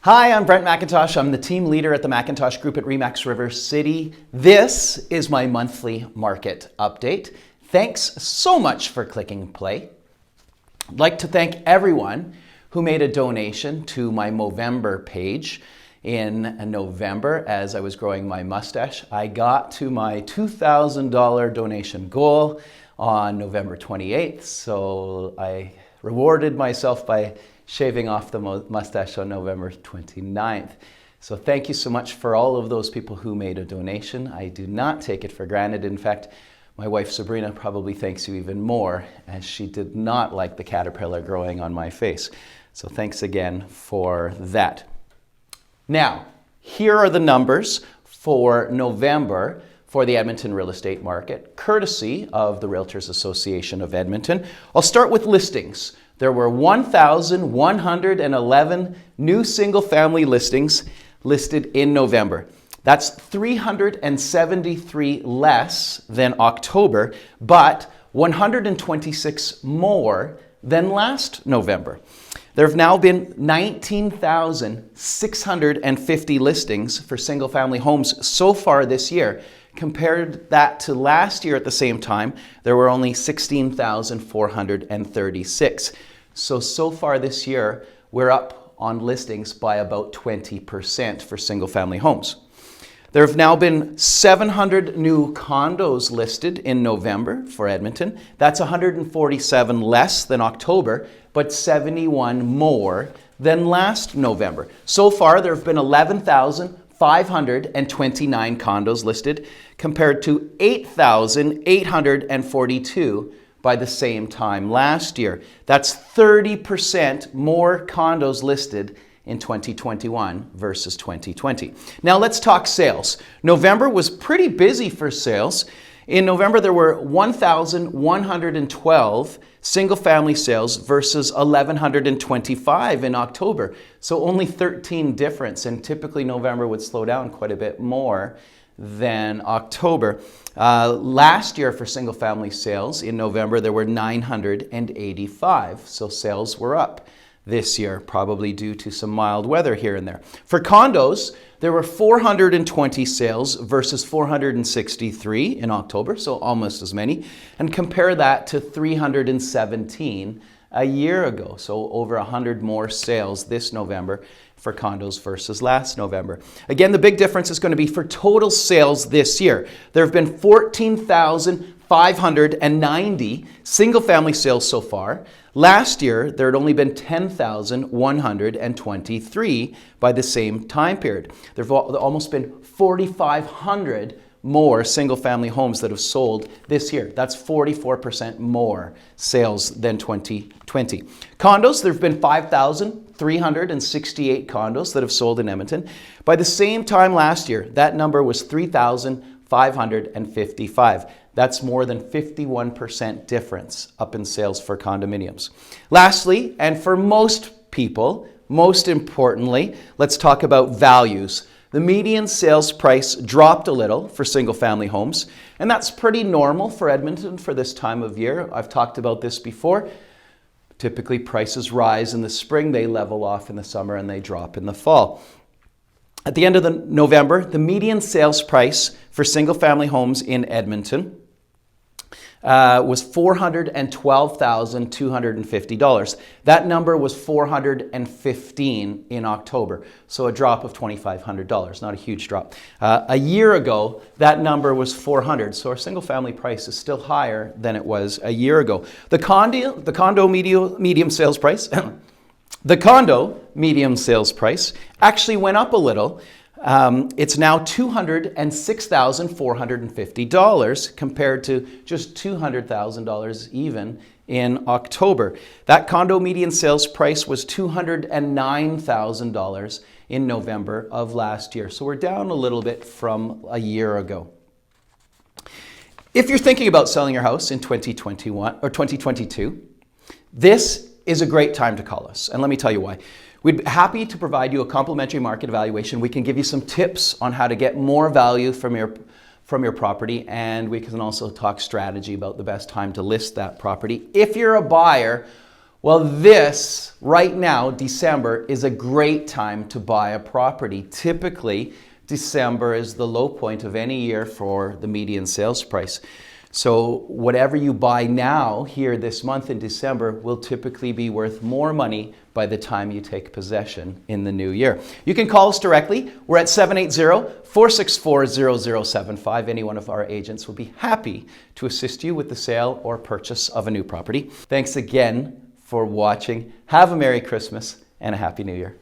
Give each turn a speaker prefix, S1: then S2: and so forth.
S1: Hi, I'm Brent MacIntosh. I'm the team leader at the MacIntosh Group at RE/MAX River City. This is my monthly market update. Thanks so much for clicking play. I'd like to thank everyone who made a donation to my Movember page. In November, as I was growing my mustache, I got to my $2,000 donation goal on November 28th, so I rewarded myself by shaving off the mustache on November 29th. So thank you so much for all of those people who made a donation. I do not take it for granted. In fact, my wife Sabrina probably thanks you even more, as she did not like the caterpillar growing on my face. So thanks again for that. Now, here are the numbers for November for the Edmonton Real Estate Market, courtesy of the Realtors Association of Edmonton. I'll start with listings. There were 1,111 new single-family listings listed in November. That's 373 less than October, but 126 more than last November. There have now been 19,650 listings for single-family homes so far this year. Compared that to last year at the same time, there were only 16,436. So far this year, we're up on listings by about 20% for single-family homes. There have now been 700 new condos listed in November for Edmonton. That's 147 less than October, but 71 more than last November. So far, there have been 11,529 condos listed, compared to 8,842 by the same time last year. That's 30% more condos listed in 2021 versus 2020. Now let's talk sales. November was pretty busy for sales. In November, there were 1,112 single-family sales versus 1,125 in October. So only 13 difference, and typically November would slow down quite a bit more than October. Last year for single-family sales in November, there were 985, so sales were up this year, probably due to some mild weather here and there. For condos, there were 420 sales versus 463 in October, so almost as many, and compare that to 317 a year ago, so over 100 more sales this November for condos versus last November. Again, the big difference is going to be for total sales this year. There have been 14,590 single-family sales so far. Last year, there had only been 10,123 by the same time period. There have almost been 4,500 more single-family homes that have sold this year. That's 44% more sales than 2020. Condos, there have been 5,368 condos that have sold in Edmonton. By the same time last year, that number was 3,555. That's more than 51% difference up in sales for condominiums. Lastly, and for most people, most importantly, let's talk about values. The median sales price dropped a little for single-family homes, and that's pretty normal for Edmonton for this time of year. I've talked about this before. Typically, prices rise in the spring, they level off in the summer, and they drop in the fall. At the end of November, the median sales price for single-family homes in Edmonton was $412,250. That number was $415 in October, so a drop of $2,500, not a huge drop. A year ago, that number was $400, so our single-family price is still higher than it was a year ago. The condo medium sales price, the condo medium sales price actually went up a little. It's now $206,450 compared to just $200,000 even in October. That condo median sales price was $209,000 in November of last year. So we're down a little bit from a year ago. If you're thinking about selling your house in 2021 or 2022, this is a great time to call us. And let me tell you why. We'd be happy to provide you a complimentary market evaluation. We can give you some tips on how to get more value from your property, and we can also talk strategy about the best time to list that property. If you're a buyer, Well, this, right now, December, is a great time to buy a property. Typically, December is the low point of any year for the median sales price. So whatever you buy now, here this month in December, will typically be worth more money by the time you take possession in the new year. You can call us directly. We're at 780-464-0075. Any one of our agents will be happy to assist you with the sale or purchase of a new property. Thanks again for watching. Have a Merry Christmas and a Happy New Year.